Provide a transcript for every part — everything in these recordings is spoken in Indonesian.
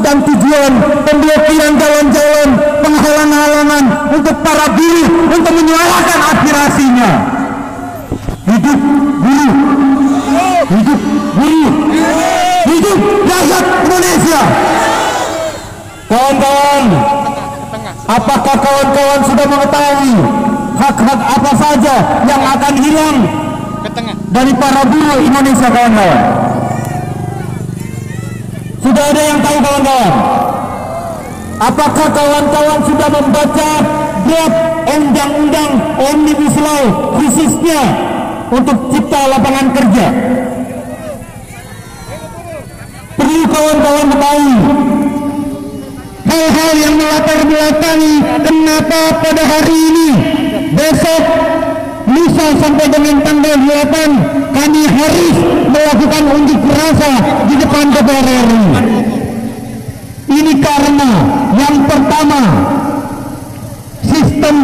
dan tujuan pemblokiran jalan-jalan, penghalang-halangan untuk para buruh untuk menyuarakan aspirasinya. Hidup buruh, hidup buruh, hidup rakyat Indonesia. Kawan-kawan, apakah kawan-kawan sudah mengetahui hak-hak apa saja yang akan hilang dari para buruh Indonesia, kawan-kawan? Sudah ada yang tahu, kawan-kawan? Apakah kawan-kawan sudah membaca draft undang-undang Omnibus Law khususnya untuk cipta lapangan kerja? Perlu kawan-kawan ketahui hal-hal yang melatar belakangi kenapa pada hari ini, besok, lusa sampai dengan tanggal 8 kami harus melakukan unjuk rasa di depan DPR RI. Ini karena yang pertama, sistem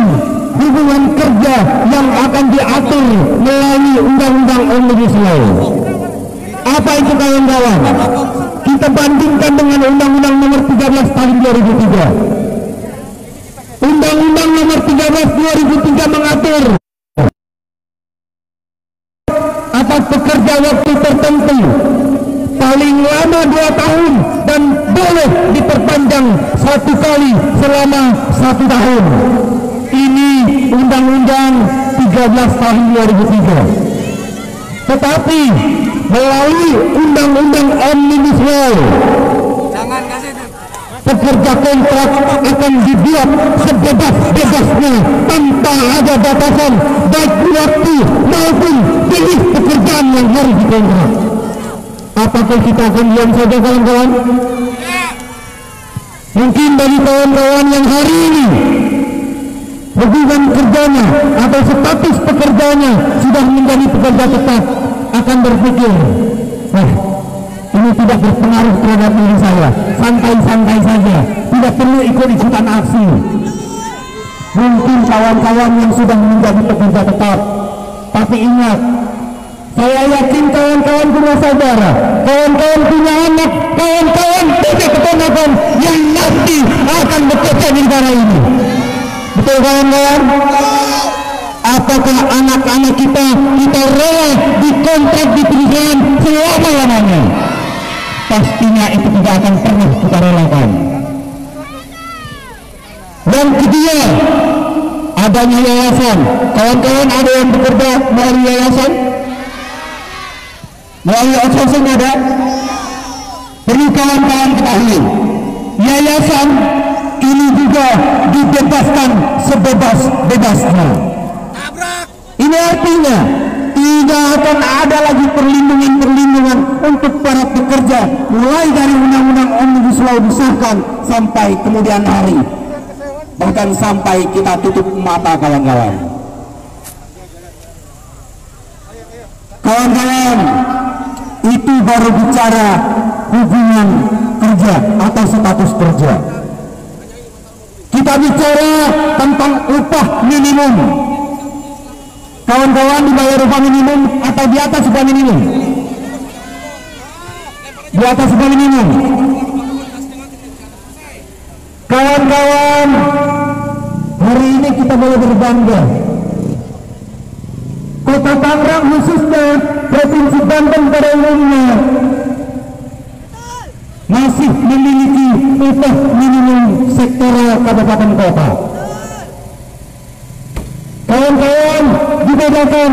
hubungan kerja yang akan diatur melalui undang-undang Omnibus Law. Apa itu, kawan-kawan? Kita bandingkan dengan Undang-Undang Nomor 13 Tahun 2003. Undang-Undang Nomor 13 2003 mengatur atas pekerja waktu tertentu paling lama 2 tahun dan boleh diperpanjang 1 kali selama 1 tahun. Ini Undang-Undang 13 Tahun 2003. Tetapi melalui Undang-Undang Omnibus Law, pekerja kontrak akan dibuat sebebas-bebasnya tanpa ada batasan baik waktu maupun jenis pekerjaan yang harus dikontrak. Apakah kita akan diam saja, kawan-kawan? Mungkin bagi kawan-kawan yang hari ini hubungan kerjanya atau status pekerjaannya sudah menjadi pekerja tetap, akan berpikir, wah, ini tidak berpengaruh terhadap diri saya, santai-santai saja, tidak perlu ikut-ikutan aksi. Mungkin kawan-kawan yang sudah menjadi pekerja tetap, tapi ingat, saya yakin kawan-kawan punya saudara, kawan-kawan punya anak, kawan-kawan punya keponakan yang nanti akan bekerja di negara ini. Betul, kawan-kawan? Apakah anak-anak kita rela dikontrak di perusahaan selama-lamanya? Pastinya itu tidak akan pernah kita relakan. Dan kedua, adanya yayasan. Kawan-kawan ada yang bekerja melalui yayasan? Melalui outsourcing ada? Perlu kawan-kawan ketahui, yayasan ini juga dibebaskan sebebas-bebasnya. Ini artinya tidak akan ada lagi perlindungan untuk para pekerja, mulai dari Undang-Undang Omnibus Law disahkan sampai kemudian hari, bahkan sampai kita tutup mata, kawan-kawan. Kawan-kawan, itu baru bicara hubungan kerja atau status kerja. Kita bicara tentang upah minimum. Kawan-kawan dibayar upah minimum atau di atas upah minimum? Di atas upah minimum. Kawan-kawan, hari ini kita boleh berbangga. Kota Tangerang khususnya Provinsi Banten pada umumnya masih memiliki upah minimum sektoral kabupaten kota. Kawan-kawan, dibedakan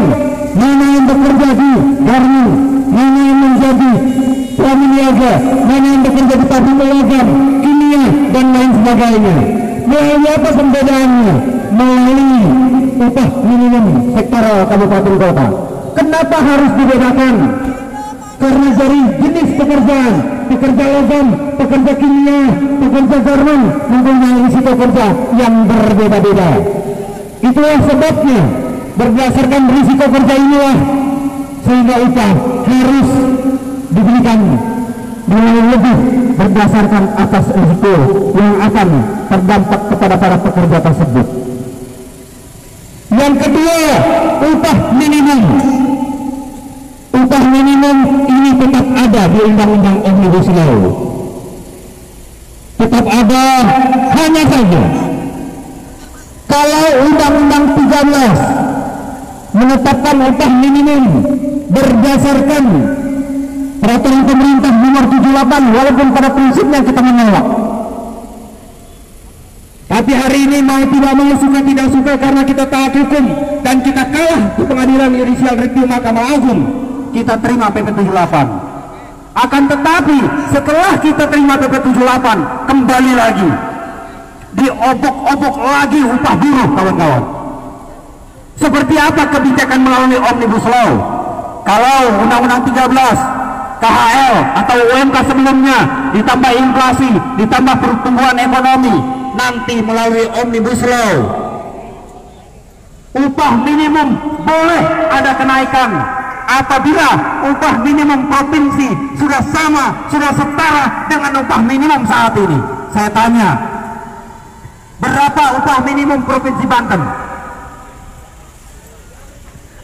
mana yang bekerja di garmen, mana yang menjadi pramaniaga, mana yang bekerja di pabrik logam, kimia dan lain sebagainya. Melalui apa pembedaannya? Melalui upah minimum sektoral kabupaten kota. Kenapa harus dibedakan? Karena dari jenis pekerjaan, pekerja logam, pekerja kimia, pekerja garmen mempunyai risiko kerja yang berbeda-beda. Itulah sebabnya berdasarkan risiko kerja inilah sehingga upah harus diberikan dengan lebih berdasarkan atas risiko yang akan terdampak kepada para pekerja tersebut. Yang kedua, upah minimum. Upah minimum ini tetap ada di Undang-Undang Omnibus Law. tetap ada. Hanya saja kalau Undang-Undang 13 menetapkan upah minimum berdasarkan peraturan pemerintah nomor 78, walaupun pada prinsipnya kita menolak, tapi hari ini mau tidak mau, suka tidak suka, karena kita taat hukum dan kita kalah di pengadilan yudisial review Mahkamah Agung, kita terima PP 78. Akan tetapi setelah kita terima PP 78, kembali lagi diobok-obok lagi upah buruh, kawan-kawan. Seperti apa kebijakan melalui Omnibus Law? Kalau Undang-Undang 13, KHL atau UMK sebelumnya, ditambah inflasi, ditambah pertumbuhan ekonomi, nanti melalui Omnibus Law, upah minimum boleh ada kenaikan apabila upah minimum provinsi sudah sama, sudah setara dengan upah minimum saat ini. Saya tanya, berapa upah minimum provinsi Banten?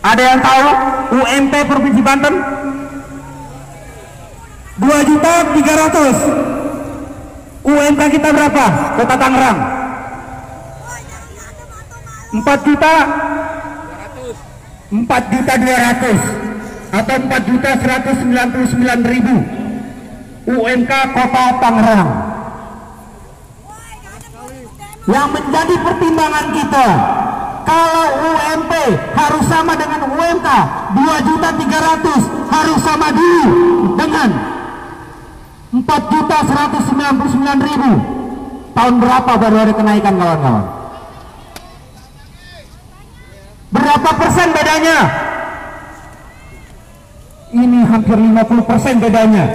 Ada yang tahu UMP provinsi Banten? 2.300.000. UMK kita berapa? Kota Tangerang 4.200.000 atau 4.199.000 UMK Kota Tangerang. Yang menjadi pertimbangan kita, kalau UMP harus sama dengan UMK 2.300.000, harus sama dulu dengan 4.199.000. Tahun berapa baru ada kenaikan, kawan-kawan? Berapa persen bedanya? Ini hampir 50% bedanya.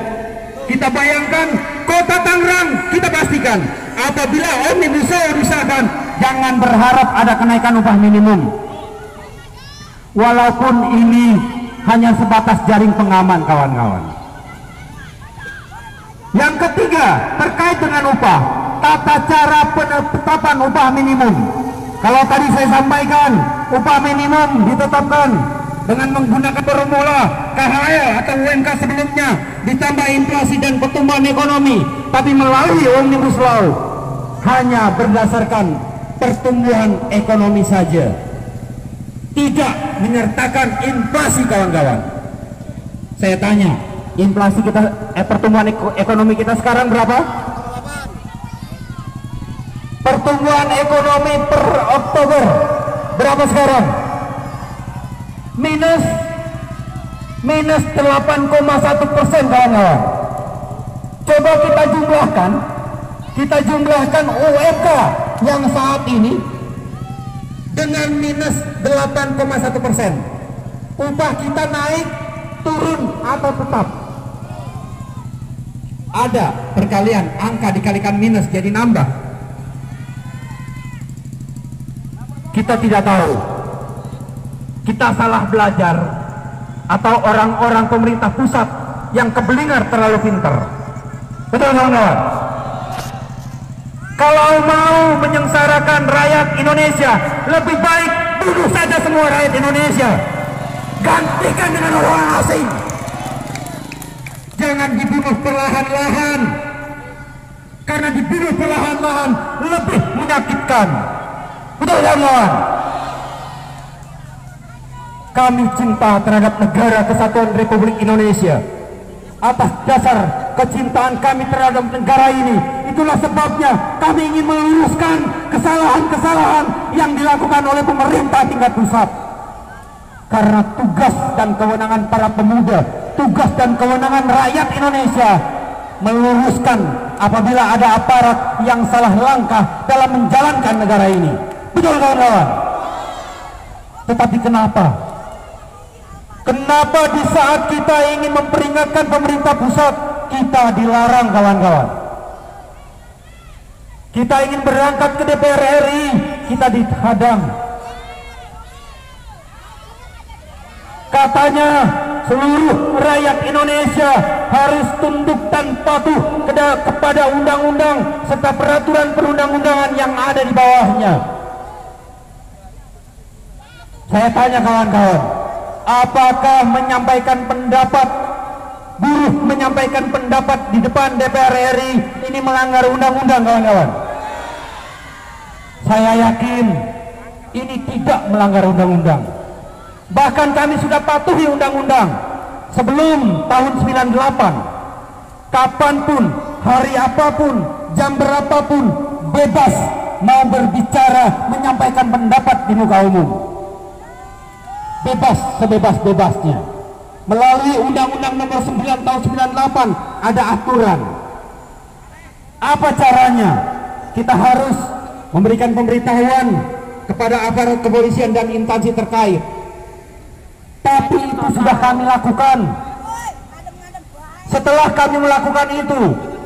Kita bayangkan Kota Tangerang, kita pastikan apabila Omnibus Law disahkan, jangan berharap ada kenaikan upah minimum. Walaupun ini hanya sebatas jaring pengaman, kawan-kawan. Yang ketiga, terkait dengan upah, tata cara penetapan upah minimum. Kalau tadi saya sampaikan, upah minimum ditetapkan dengan menggunakan formula KHL atau UMK sebelumnya, ditambah inflasi dan pertumbuhan ekonomi, tapi melalui Omnibus Law hanya berdasarkan pertumbuhan ekonomi saja, tidak menyertakan inflasi, kawan-kawan. Saya tanya, inflasi kita, pertumbuhan ekonomi kita sekarang berapa? Pertumbuhan ekonomi per Oktober berapa sekarang? Minus 8,1%, kawan-kawan. Coba kita jumlahkan UMK yang saat ini dengan minus 8,1%. Upah kita naik, turun, atau tetap? Ada perkalian, angka dikalikan minus jadi nambah. Kita tidak tahu, kita salah belajar atau orang-orang pemerintah pusat yang kebelingar terlalu pintar. Betul, kawan-kawan? Kalau mau menyengsarakan rakyat Indonesia, lebih baik bunuh saja semua rakyat Indonesia, gantikan dengan orang asing. Jangan dibunuh perlahan-lahan, karena dibunuh perlahan-lahan lebih menyakitkan. Betul, kawan-kawan? Kami cinta terhadap Negara Kesatuan Republik Indonesia. Atas dasar kecintaan kami terhadap negara ini, itulah sebabnya kami ingin meluruskan kesalahan-kesalahan yang dilakukan oleh pemerintah tingkat pusat. Karena tugas dan kewenangan para pemuda, tugas dan kewenangan rakyat Indonesia meluruskan apabila ada aparat yang salah langkah dalam menjalankan negara ini. Betul, kawan-kawan? Tetapi kenapa di saat kita ingin memperingatkan pemerintah pusat, kita dilarang, kawan-kawan? Kita ingin berangkat ke DPR RI, kita dihadang. Katanya seluruh rakyat Indonesia harus tunduk dan patuh kepada undang-undang serta peraturan perundang-undangan yang ada di bawahnya. Saya tanya, kawan-kawan, apakah menyampaikan pendapat buruh menyampaikan pendapat di depan DPR RI ini melanggar undang-undang, kawan-kawan. Saya yakin ini tidak melanggar undang-undang. Bahkan kami sudah patuhi undang-undang sebelum tahun 98. Kapanpun, hari apapun, jam berapapun, bebas mau berbicara, menyampaikan pendapat di muka umum. Bebas sebebas-bebasnya. Melalui Undang-Undang Nomor 9 Tahun 98 ada aturan. Apa caranya? Kita harus memberikan pemberitahuan kepada aparat kepolisian dan instansi terkait. Tapi itu sudah kami lakukan. Setelah kami melakukan itu,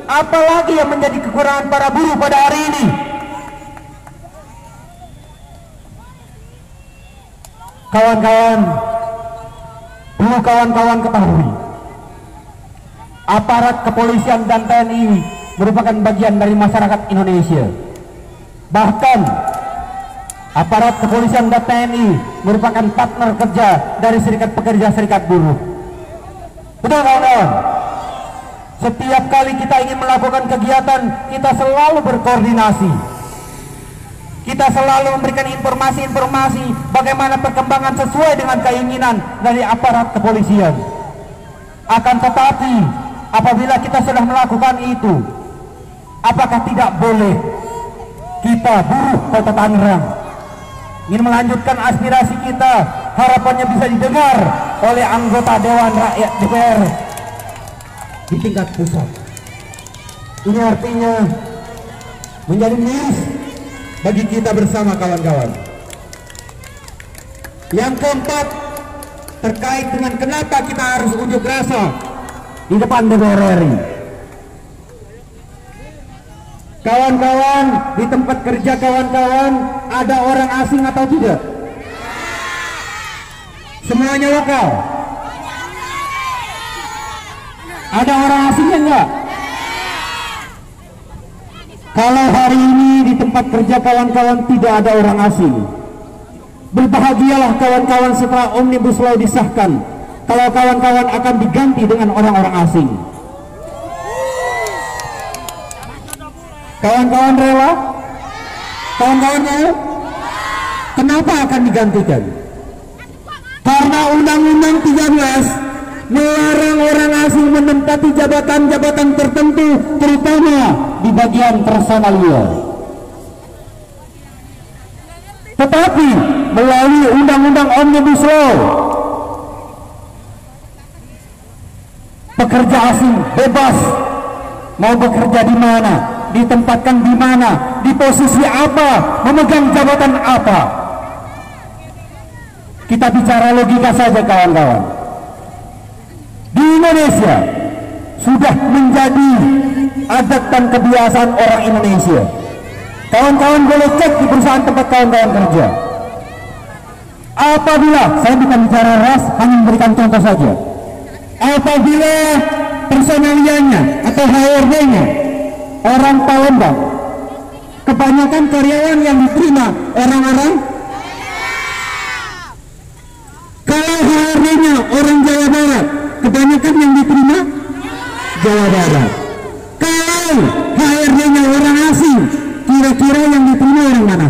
apalagi yang menjadi kekurangan para buruh pada hari ini? Kawan-kawan, perlu kawan-kawan ketahui, aparat kepolisian dan TNI merupakan bagian dari masyarakat Indonesia. Bahkan aparat kepolisian dan TNI merupakan partner kerja dari serikat pekerja, serikat buruh. Betul, kawan-kawan? Setiap kali kita ingin melakukan kegiatan, kita selalu berkoordinasi. Kita selalu memberikan informasi-informasi bagaimana perkembangan sesuai dengan keinginan dari aparat kepolisian. Akan tetapi, apabila kita sudah melakukan itu, apakah tidak boleh kita buruh Kota Tangerang ingin melanjutkan aspirasi kita, harapannya bisa didengar oleh anggota Dewan Rakyat DPR di tingkat pusat. Ini artinya menjadi miris bagi kita bersama, kawan-kawan. Yang keempat, terkait dengan kenapa kita harus unjuk rasa di depan DPR RI. Kawan-kawan, di tempat kerja kawan-kawan ada orang asing atau tidak? Semuanya lokal? Ada orang asingnya enggak? Kalau hari ini di tempat kerja kawan-kawan tidak ada orang asing, berbahagialah kawan-kawan setelah Omnibus Law disahkan, kalau kawan-kawan akan diganti dengan orang-orang asing. Kawan-kawan rela? Kawan-kawan mau? Kenapa akan digantikan? Karena Undang-Undang 13 melarang orang asing menempati jabatan-jabatan tertentu, terutama di bagian personalia. Tetapi melalui Undang-Undang Omnibus Law, pekerja asing bebas mau bekerja di mana, ditempatkan di mana, di posisi apa, memegang jabatan apa. Kita bicara logika saja, kawan-kawan. Di Indonesia sudah menjadi adat dan kebiasaan orang Indonesia. Kawan-kawan boleh cek di perusahaan tempat kawan-kawan kerja. Apabila, saya bukan bicara ras, hanya memberikan contoh saja. Apabila personalianya atau HRD-nya orang Palembang, kebanyakan karyawan yang diterima orang-orang. Kalau HRD-nya orang Jawa Barat, kebanyakan yang diterima Jawa Barat. Kalau HRD-nya orang asing, kira-kira yang diterima orang mana?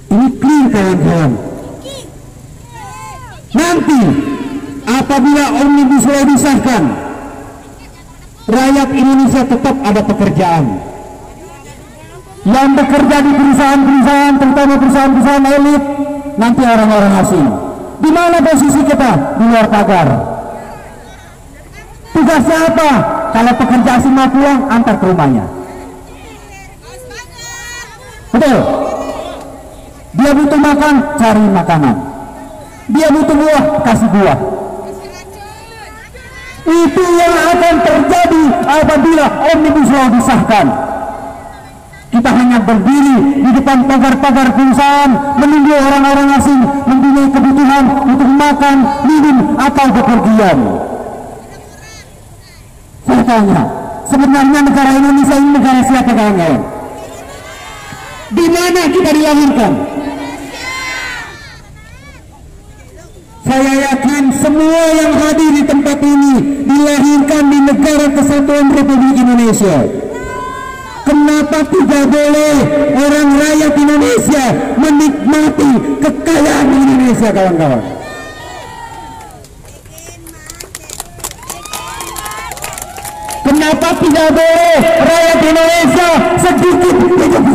Ini clear, kawan-kawan. Nanti apabila Omnibus Law disahkan, rakyat Indonesia tetap ada pekerjaan. Yang bekerja di perusahaan-perusahaan, terutama perusahaan-perusahaan elit, nanti orang-orang asing. Di mana posisi kita? Di luar pagar. Tugasnya apa? Kalau pekerja asing mau pulang, antar ke rumahnya. Betul? Dia butuh makan, cari makanan. Dia butuh buah, kasih buah. Itu yang akan terjadi apabila Omnibus Law disahkan. Kita hanya berdiri di depan pagar-pagar perusahaan menunggu orang-orang asing mempunyai kebutuhan untuk makan, minum, atau bepergian. Saya tanya, sebenarnya negara Indonesia ini negara siapa, kawan-kawan? Di mana kita dilahirkan? Saya yakin semua yang serikat ini dilahirkan di negara kesatuan Republik Indonesia. Kenapa tidak boleh orang rakyat Indonesia menikmati kekayaan Indonesia, kawan-kawan? Kenapa tidak boleh rakyat Indonesia sedikit hidup